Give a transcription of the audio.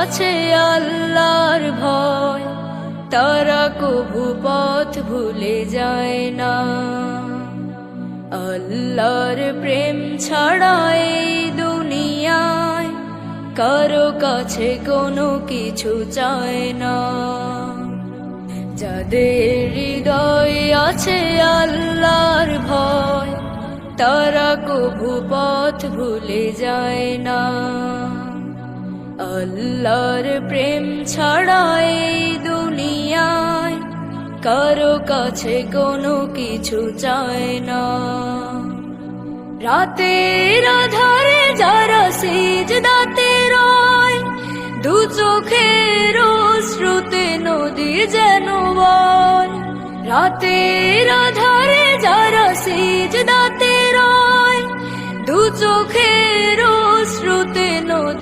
আছে আল্লাহর ভয়, তারা কভু পথ ভুলে যায় না। আল্লাহর প্রেম ছাড়া এই দুনিয়ায় কারো কাছে কোনো কিছু চায় না। যাদের হৃদয়ে আছে আল্লাহর ভয়, তারা কভু পথ ভুলে যায় না। আল্লাহর প্রেম ছাড়া এই দুনিয়ায় কারো কাছে কোনো কিছু চায় না। রাতের আধারে যারা সিজদাতে রয়, দু চোখের অশ্রুতে নদী যেন বয়। রাতের আধারে যারা সিজদাতে রয়, দু চোখের অশ্রুতে নদী